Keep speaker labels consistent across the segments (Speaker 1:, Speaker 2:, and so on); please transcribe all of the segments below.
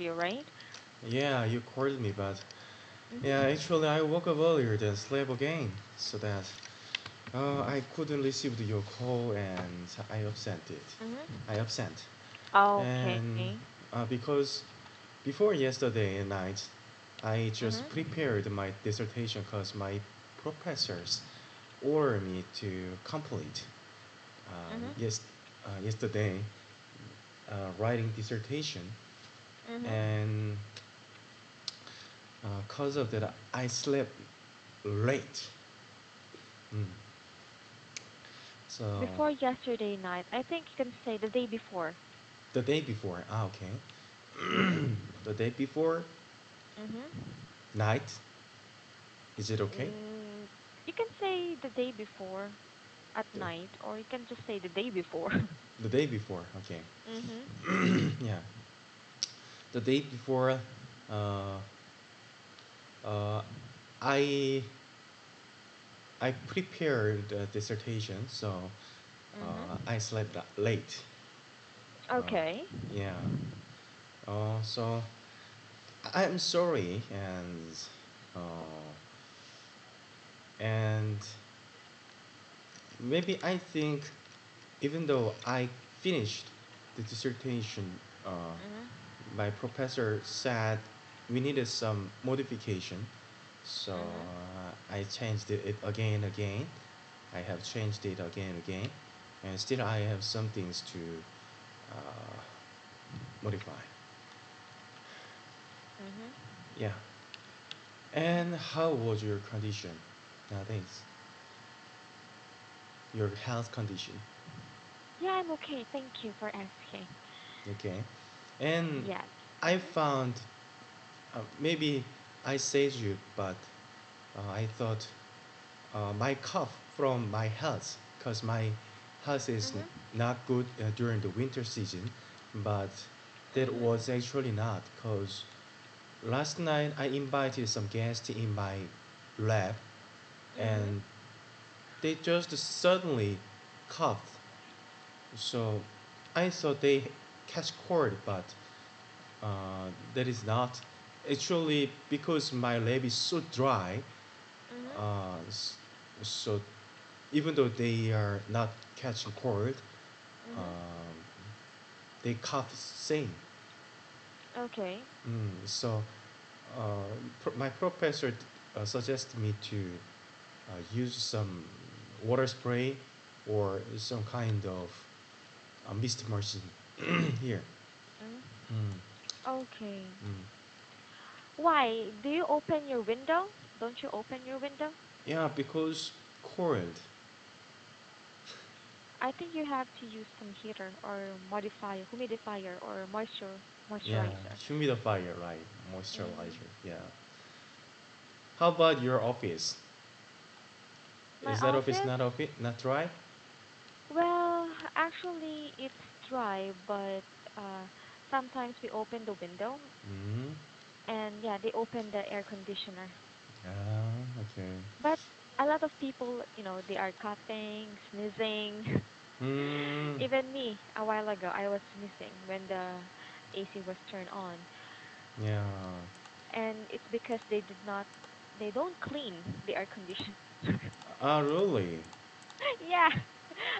Speaker 1: interview, right?
Speaker 2: Yeah, you called me, but yeah,
Speaker 1: Mm-hmm.
Speaker 2: actually I woke up earlier than slept again, so that I couldn't receive your call and I absent it.
Speaker 1: Mm-hmm.
Speaker 2: I absent, and
Speaker 1: Okay.
Speaker 2: because before yesterday night, I just
Speaker 1: Mm-hmm.
Speaker 2: prepared my dissertation because my professors ordered me to complete
Speaker 1: Mm-hmm.
Speaker 2: yesterday writing dissertation,
Speaker 1: Mm-hmm.
Speaker 2: and because of that I slept late. Mm. So
Speaker 1: Before yesterday night, I think you can say the day before.
Speaker 2: the day before, okay.
Speaker 1: Mm-hmm.
Speaker 2: The day before
Speaker 1: Mm-hmm.
Speaker 2: night, is it okay?
Speaker 1: Mm, you can say the day before at
Speaker 2: The,
Speaker 1: night, or you can just say the day before.
Speaker 2: the day before, okay.
Speaker 1: Mm-hmm.
Speaker 2: Yeah, the day before, uh, uh, I I prepared a dissertation, so
Speaker 1: Mm-hmm.
Speaker 2: I slept late. Uh,
Speaker 1: Okay.
Speaker 2: yeah. So I'm sorry, uh, and maybe I think even though I finished the dissertation, uh,
Speaker 1: Mm-hmm.
Speaker 2: my professor said we needed some modification, so
Speaker 1: Mm-hmm.
Speaker 2: I changed it again and again. I have changed it again and again, and still I have some things to uh, modify.
Speaker 1: Mm-hmm.
Speaker 2: Yeah. And how was your condition nowadays? Your health condition?
Speaker 1: Yeah, I'm okay. Thank you for asking.
Speaker 2: Okay. And
Speaker 1: Yes.
Speaker 2: I found maybe I said you, but I thought my cough from my health, because my health is
Speaker 1: Mm-hmm.
Speaker 2: not good during the winter season, but that
Speaker 1: Mm-hmm.
Speaker 2: was actually not, because last night I invited some guests in my lab,
Speaker 1: Mm-hmm.
Speaker 2: and they just suddenly coughed. So I thought they catch cold, but that is not. Actually, because my lab is so dry,
Speaker 1: Mm-hmm.
Speaker 2: uh, so even though they are not catching cold,
Speaker 1: Mm-hmm.
Speaker 2: um, they cough same.
Speaker 1: Okay.
Speaker 2: So my professor suggested me to use some water spray or some kind of mist machine here.
Speaker 1: Mm-hmm.
Speaker 2: Mm,
Speaker 1: Okay.
Speaker 2: mm.
Speaker 1: Why? Do you open your window? Don't you open your window?
Speaker 2: Yeah, because cold.
Speaker 1: I think you have to use some heater or modifier, humidifier or
Speaker 2: Yeah,
Speaker 1: moisturizer.
Speaker 2: humidifier, right?
Speaker 1: Mm-hmm.
Speaker 2: Moisturizer. Yeah. How about your office?
Speaker 1: My
Speaker 2: Is that office
Speaker 1: office?
Speaker 2: not dry?
Speaker 1: Well, actually, it's dry, but uh, sometimes we open the window,
Speaker 2: Mm.
Speaker 1: and yeah, they open the air conditioner.
Speaker 2: Ah, okay.
Speaker 1: But a lot of people, they are coughing, sneezing.
Speaker 2: Hmm.
Speaker 1: Even me, a while ago, I was sneezing when the AC was turned on,
Speaker 2: Yeah.
Speaker 1: and it's because they don't clean the air conditioner.
Speaker 2: Ah, really?
Speaker 1: Yeah,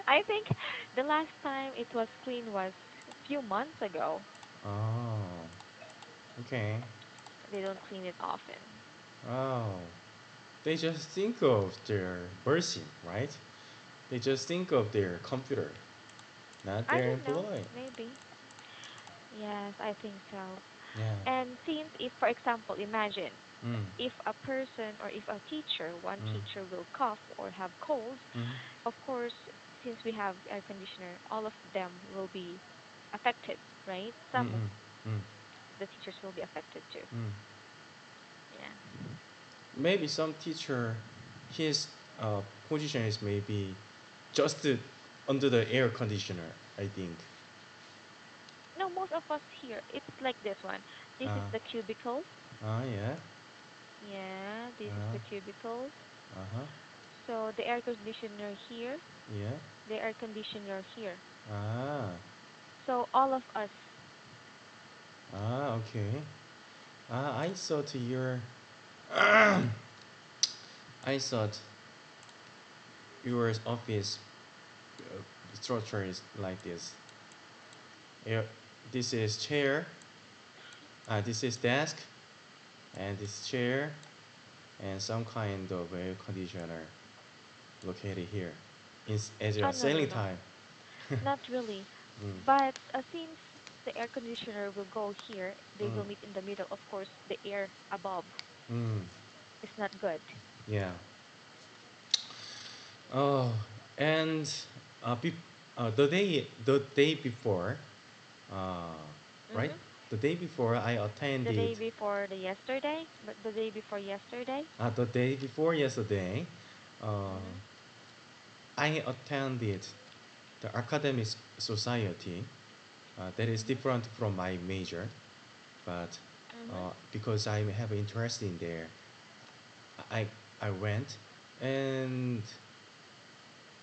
Speaker 1: I think the last time it was clean was a few months ago.
Speaker 2: Oh, okay.
Speaker 1: They don't clean it often.
Speaker 2: Oh, they just think of their person, right? They just think of their computer, not
Speaker 1: I
Speaker 2: their
Speaker 1: don't know,
Speaker 2: employee.
Speaker 1: maybe. Yes, I think so.
Speaker 2: Yeah.
Speaker 1: And since if, for example, imagine
Speaker 2: Mm.
Speaker 1: if a person or if a teacher, one
Speaker 2: Mm.
Speaker 1: teacher will cough or have cold,
Speaker 2: Mm.
Speaker 1: of course, since we have air conditioner, all of them will be affected, right?
Speaker 2: Mm.
Speaker 1: Some of
Speaker 2: Mm. Mm.
Speaker 1: the teachers will be affected too.
Speaker 2: Mm.
Speaker 1: Yeah.
Speaker 2: Maybe some teacher, his position is maybe just under the air conditioner, I think.
Speaker 1: No, most of us here, it's like this one. This is
Speaker 2: Uh,
Speaker 1: the cubicles.
Speaker 2: yeah.
Speaker 1: Yeah, this is
Speaker 2: Uh,
Speaker 1: the cubicles.
Speaker 2: uh-huh.
Speaker 1: So the air conditioner here,
Speaker 2: Yeah.
Speaker 1: the air conditioner here.
Speaker 2: Ah.
Speaker 1: So all of us
Speaker 2: Ah, okay. I thought your I thought your office structure is like this. Yeah, this is chair, this is desk, and this chair, and some kind of air conditioner located here. As
Speaker 1: Oh,
Speaker 2: your
Speaker 1: no, no,
Speaker 2: sailing
Speaker 1: no.
Speaker 2: time.
Speaker 1: Not really.
Speaker 2: Mm,
Speaker 1: But since the air conditioner will go here, they
Speaker 2: mm,
Speaker 1: will meet in the middle. Of course, the air above
Speaker 2: mm,
Speaker 1: is not good.
Speaker 2: yeah. Oh, and uh, be, the day before, uh, right?
Speaker 1: Mhm.
Speaker 2: The day before I
Speaker 1: The
Speaker 2: attended,
Speaker 1: day before the yesterday, but the day before yesterday.
Speaker 2: the day before yesterday, uh,
Speaker 1: Mhm.
Speaker 2: I attended the academic society that is
Speaker 1: Mhm.
Speaker 2: different from my major, but
Speaker 1: Mhm.
Speaker 2: because I have interest in there, I I went, and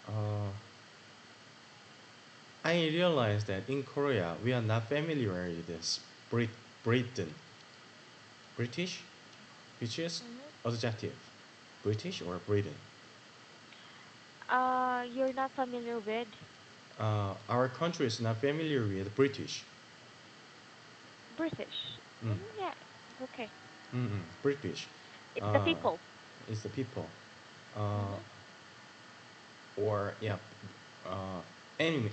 Speaker 2: uh, I realized that in Korea we are not familiar with this Britain, British, which is
Speaker 1: Mhm.
Speaker 2: adjective, British or Britain.
Speaker 1: You're not familiar with
Speaker 2: Our country is not familiar with British.
Speaker 1: British.
Speaker 2: Mm,
Speaker 1: Yeah, it's okay.
Speaker 2: British.
Speaker 1: It's the
Speaker 2: Uh,
Speaker 1: people.
Speaker 2: is the people. Uh,
Speaker 1: Mhm.
Speaker 2: or yeah, uh, enemy.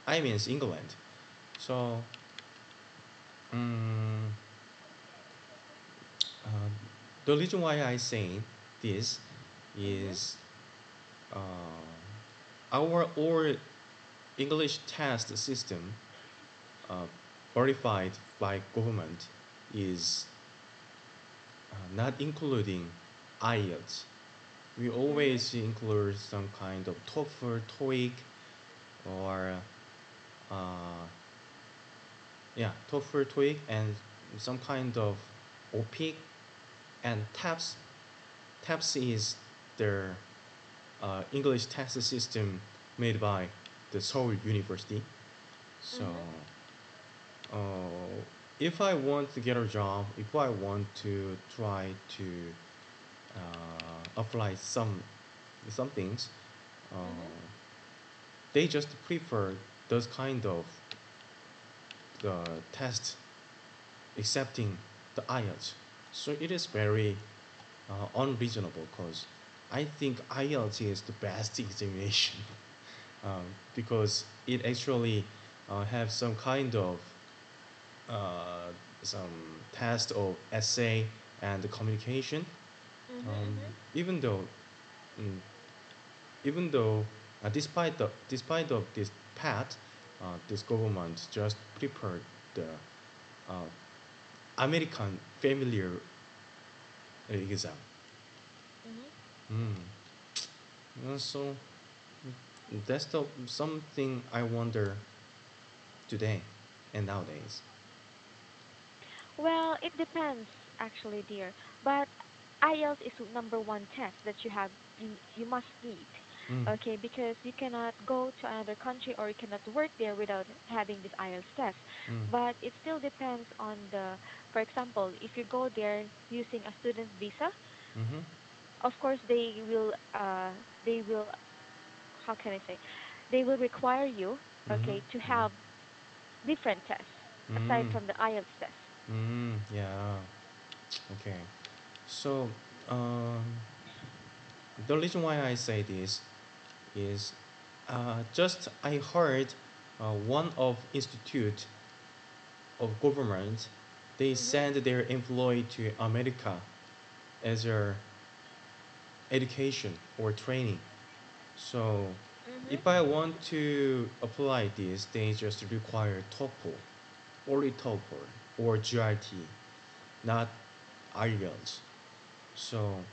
Speaker 2: I means England. So um, uh, the reason why I say this
Speaker 1: Mhm.
Speaker 2: is uh, our English test system uh, verified by government is not including IELTS. We
Speaker 1: Mhm.
Speaker 2: always include some kind of TOEFL, TOEIC, or uh, yeah, TOEFL, TOEIC, and some kind of OPIC and TAPS. TAPS is their English test system made by the Seoul University. So,
Speaker 1: Mhm.
Speaker 2: if I want to get a job, if I want to try to apply some things, uh,
Speaker 1: Mhm.
Speaker 2: they just prefer those kind of tests accepting the IELTS. So it is very unreasonable because I think IELTS is the best examination because it actually have some kind of uh, some test of essay and communication.
Speaker 1: Mhm.
Speaker 2: Um,
Speaker 1: Mhm.
Speaker 2: even though, mm, even though, despite of this path, this government just prepared the uh, American familiar exam.
Speaker 1: Mhm.
Speaker 2: Mm. So that's the something I wonder today and nowadays.
Speaker 1: Well, it depends actually, dear. But IELTS is number one test that you must need.
Speaker 2: Mm.
Speaker 1: Okay, because you cannot go to another country or you cannot work there without having this IELTS test.
Speaker 2: Mm.
Speaker 1: But it still depends on for example, if you go there using a student visa,
Speaker 2: Mm-hmm.
Speaker 1: of course they will how can I say? They will require you,
Speaker 2: Mm-hmm.
Speaker 1: okay, to have different tests aside
Speaker 2: Mm.
Speaker 1: from the IELTS test.
Speaker 2: Yeah. Okay. So, um, the reason why I say this is just I heard one of institute of government they
Speaker 1: Mhm.
Speaker 2: send their employee to America as their education or training. So
Speaker 1: Mhm.
Speaker 2: if I want to apply this, they just require TOEFL, only TOEFL or GRT, not IELTS. So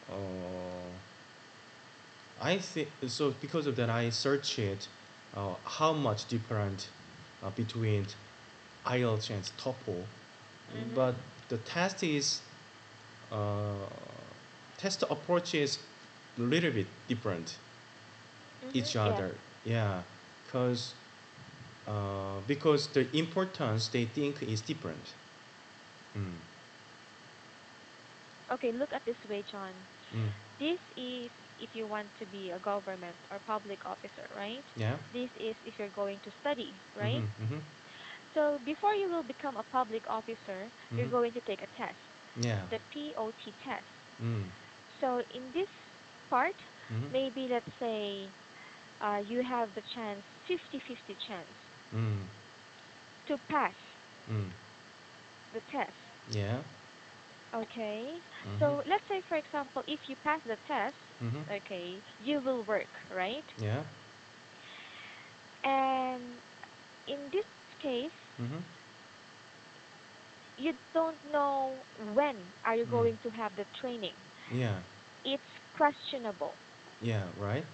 Speaker 2: uh, I think so. Because of that, I searched how much different between IELTS and TOEFL,
Speaker 1: Mhm.
Speaker 2: but the uh, test approach is a little bit different
Speaker 1: Mhm.
Speaker 2: each
Speaker 1: Yes.
Speaker 2: other. Yeah, because because the importance they think is different. Mm.
Speaker 1: Okay, look at this way, John.
Speaker 2: Mm.
Speaker 1: This is if you want to be a government or public officer, right?
Speaker 2: Yeah.
Speaker 1: This is if you're going to study, right?
Speaker 2: Mm-hmm. Mm-hmm.
Speaker 1: So before you will become a public officer, you're
Speaker 2: Mm-hmm.
Speaker 1: going to take a test,
Speaker 2: Yeah.
Speaker 1: the POT test.
Speaker 2: Mm.
Speaker 1: So in this part,
Speaker 2: Mm-hmm.
Speaker 1: maybe let's say you have the chance, 50-50 chance
Speaker 2: Mm.
Speaker 1: to pass
Speaker 2: Mm.
Speaker 1: the test.
Speaker 2: Yeah.
Speaker 1: Okay.
Speaker 2: Mm-hmm.
Speaker 1: So let's say, for example, if you pass the test,
Speaker 2: Mm-hmm.
Speaker 1: okay, you will work, right?
Speaker 2: Yeah.
Speaker 1: And in this case,
Speaker 2: Mm-hmm.
Speaker 1: you don't know when are you
Speaker 2: Mm.
Speaker 1: going to have the training.
Speaker 2: Yeah.
Speaker 1: It's questionable.
Speaker 2: Yeah. Right.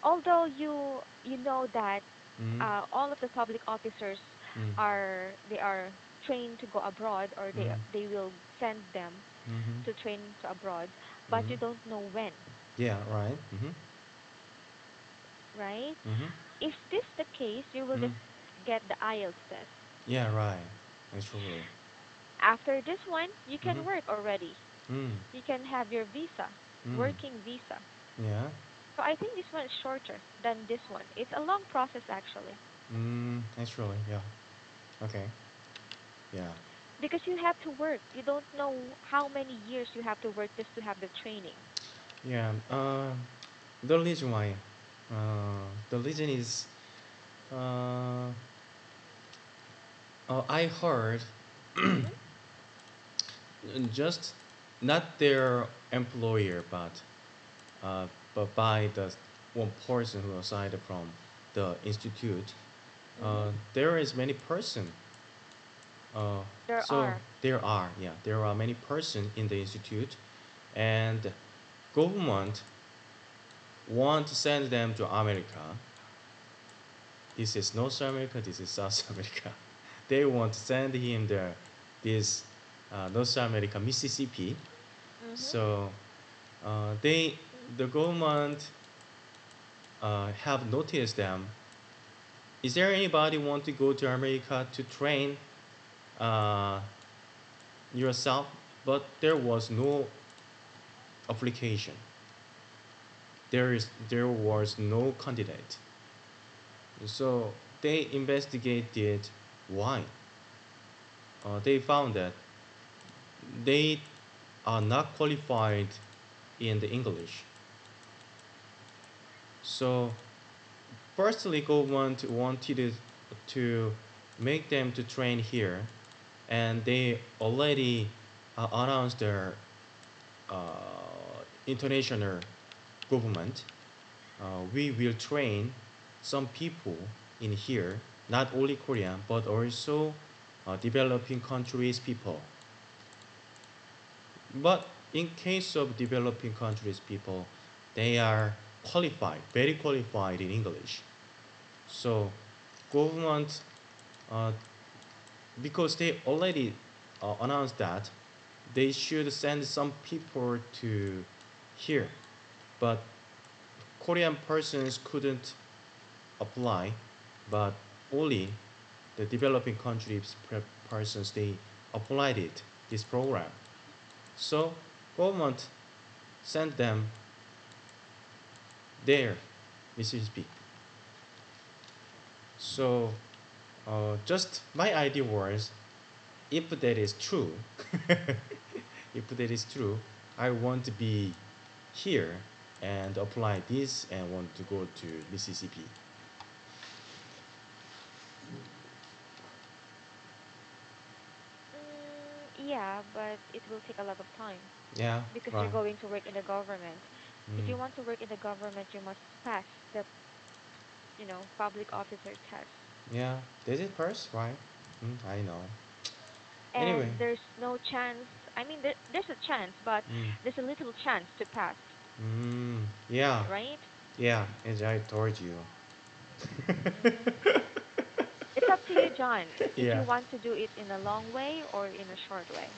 Speaker 1: Although you know that
Speaker 2: Mm.
Speaker 1: all of the public officers
Speaker 2: Mm.
Speaker 1: are trained to go abroad, or
Speaker 2: Mm.
Speaker 1: they will send them
Speaker 2: Mm-hmm.
Speaker 1: to train to abroad, but
Speaker 2: Mm-hmm.
Speaker 1: you don't know when,
Speaker 2: Yeah. Right. Mm-hmm.
Speaker 1: right?
Speaker 2: Mm-hmm.
Speaker 1: If this the case, you will
Speaker 2: Mm.
Speaker 1: just get the IELTS test.
Speaker 2: Yeah. Right. Actually.
Speaker 1: After this one, you
Speaker 2: Mm-hmm.
Speaker 1: can work already.
Speaker 2: Mm.
Speaker 1: You can have your visa,
Speaker 2: Mm.
Speaker 1: working visa.
Speaker 2: Yeah.
Speaker 1: So I think this one is shorter than this one. It's a long process actually,
Speaker 2: Mm. Actually. Yeah. Okay. Yeah.
Speaker 1: because you have to work. You don't know how many years you have to work just to have the training.
Speaker 2: Yeah. The reason why. The reason is. Uh, I heard
Speaker 1: Mhm.
Speaker 2: just not their employer, uh, but by the one person who aside from the institute.
Speaker 1: Mhm.
Speaker 2: There is many person.
Speaker 1: There
Speaker 2: So
Speaker 1: are.
Speaker 2: there are many person in the institute, and government want to send them to America. This is North America. This is South America. They want to send him there. This North America, Mississippi.
Speaker 1: Mhm.
Speaker 2: So they the government have noticed them. Is there anybody want to go to America to train uh, yourself? But there was no application. There was no candidate. So they investigated why. They found that they are not qualified in the English. So firstly, government wanted to make them to train here, and they already announced their international government. We will train some people in here, not only Korean but also developing countries people. But in case of developing countries people, they are qualified, very qualified in English. So government, uh, because they already announced that they should send some people to here, but Korean persons couldn't apply, but only the developing countries persons they applied it this program. So government sent them there, Mississippi. So just my idea was, if that is true, if that is true, I want to be here and apply this and want to go to Mississippi.
Speaker 1: Yeah, but it will take a lot of time
Speaker 2: Yeah,
Speaker 1: because you're
Speaker 2: right.
Speaker 1: going to work in the government. If
Speaker 2: Mm.
Speaker 1: you want to work in the government, you must pass the, public officer test.
Speaker 2: Yeah, this is first, right? I know. Anyway,
Speaker 1: And there's no chance. I mean, there's a chance, but
Speaker 2: mm,
Speaker 1: there's a little chance to pass,
Speaker 2: yeah,
Speaker 1: right?
Speaker 2: yeah, as I told you.
Speaker 1: Mm. It's up to you, John, if
Speaker 2: Yeah.
Speaker 1: you want to do it in a long way or in a short way.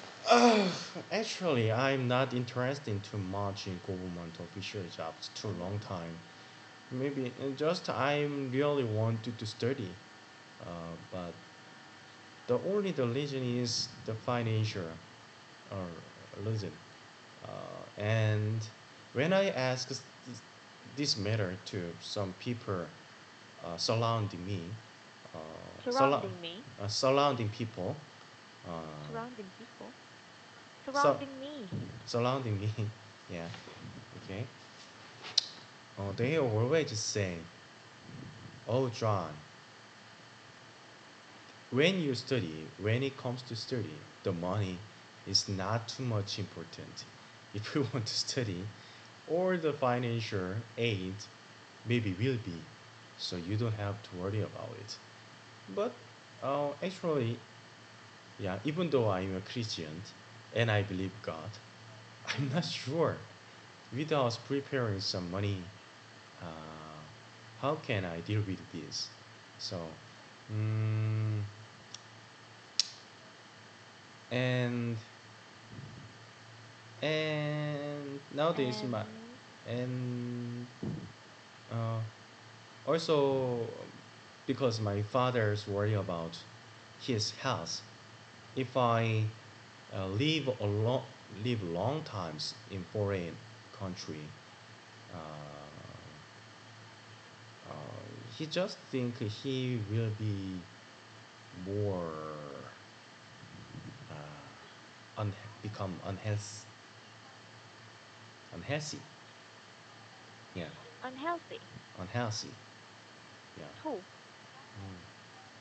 Speaker 2: Actually, I'm not interested too much in government official jobs too
Speaker 1: Mhm.
Speaker 2: long time. Maybe just I'm really wanted to study. But the reason is the financial or reason. And when I ask this matter to some people surrounding me,
Speaker 1: Surrounding me.
Speaker 2: surrounding people, uh,
Speaker 1: Surrounding people.
Speaker 2: so
Speaker 1: Surrounding me.
Speaker 2: surrounding me, yeah, okay. They always say, "Oh, John, when it comes to study, the money is not too much important. If you want to study, or the financial aid maybe will be, so you don't have to worry about it." But actually, yeah, even though I'm a Christian and I believe God, I'm not
Speaker 1: Mhm.
Speaker 2: sure. Without preparing some money, uh, how can I deal with this? So, mm, and nowadays my
Speaker 1: And
Speaker 2: and uh, also because my father's worry about his health. If I live live long times in foreign country, uh, uh, he just think he will be more un- become unhealthy. Yeah,
Speaker 1: unhealthy.
Speaker 2: unhealthy. Yeah.
Speaker 1: Who?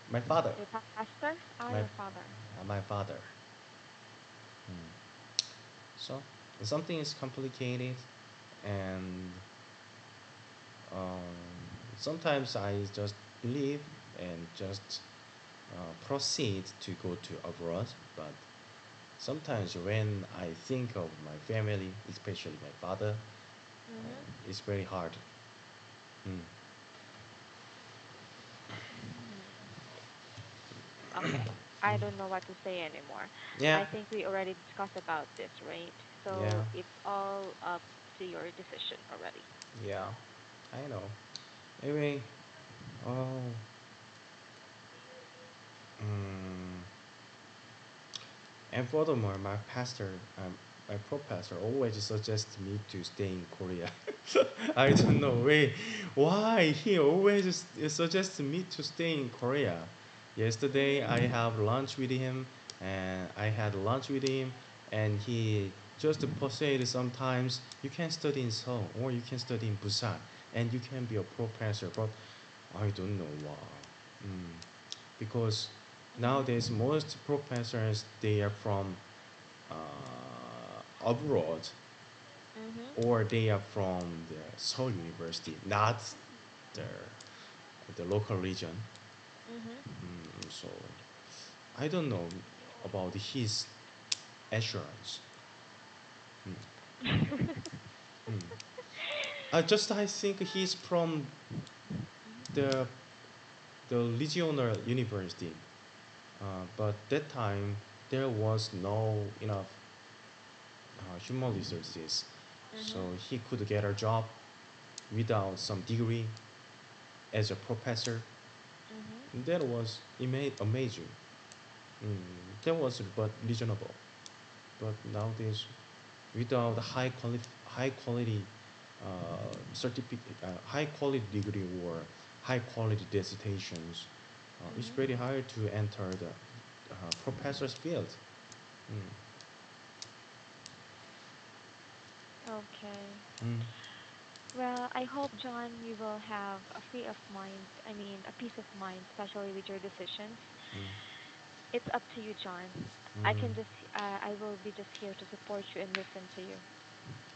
Speaker 2: My father,
Speaker 1: Your pastor? Ah, your
Speaker 2: my
Speaker 1: father.
Speaker 2: my father. Mm. So something is complicated, and um, sometimes I just believe and just proceed to go to abroad. But sometimes when I think of my family, especially my father,
Speaker 1: Mhm.
Speaker 2: it's very hard. Mm.
Speaker 1: Hmm. Okay. I
Speaker 2: Mm.
Speaker 1: don't know what to say anymore.
Speaker 2: Yeah,
Speaker 1: I think we already discussed about this, right?
Speaker 2: yeah,
Speaker 1: So it's all up to your decision already.
Speaker 2: yeah. I know. Anyway, oh, mm, and furthermore, my professor always suggests me to stay in Korea. I don't know why he always suggests me to stay in Korea. Yesterday I
Speaker 1: Mhm.
Speaker 2: have lunch with him, and I had lunch with him, and he just posted sometimes you can study in Seoul or you can study in Busan, and you can be a professor. But I don't know why. Mm. Because nowadays
Speaker 1: Mhm.
Speaker 2: most professors they are from abroad,
Speaker 1: Mhm.
Speaker 2: or they are from the Seoul University, not the the local region.
Speaker 1: Mhm.
Speaker 2: So I don't know about his assurance. Mm. Mm. I think he's from the the regional university, but that time there was no enough human resources, so
Speaker 1: Mhm.
Speaker 2: he could get a job without some degree as a professor.
Speaker 1: Mhm.
Speaker 2: That was amazing. That was but reasonable. But nowadays, without high quality certificate, high quality degree or high quality dissertations, it's
Speaker 1: Mhm.
Speaker 2: very hard to enter the professor's field. Mm.
Speaker 1: Okay.
Speaker 2: Mm.
Speaker 1: Well, I hope, John, you will have a free of mind. I mean, a peace of mind, especially with your decisions.
Speaker 2: Mm.
Speaker 1: It's up to you, John.
Speaker 2: Mm.
Speaker 1: I will be just here to support you and listen to you.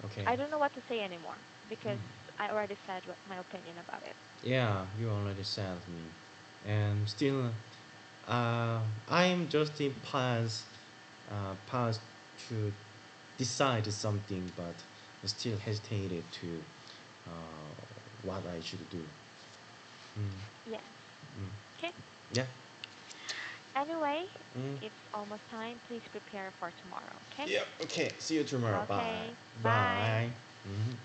Speaker 2: Okay.
Speaker 1: I don't know what to say anymore
Speaker 2: Mm.
Speaker 1: because I already said what my opinion about it.
Speaker 2: Yeah, you already said me, and still, uh, I'm just in past to decide something, but still hesitated to what I should do. Mm.
Speaker 1: Yes.
Speaker 2: Mm.
Speaker 1: Okay.
Speaker 2: Yeah.
Speaker 1: Anyway,
Speaker 2: Mm.
Speaker 1: it's almost time. Please prepare for tomorrow, okay?
Speaker 2: Yeah. Okay. See you tomorrow. Bye.
Speaker 1: Okay. Bye.
Speaker 2: Bye. Mhm.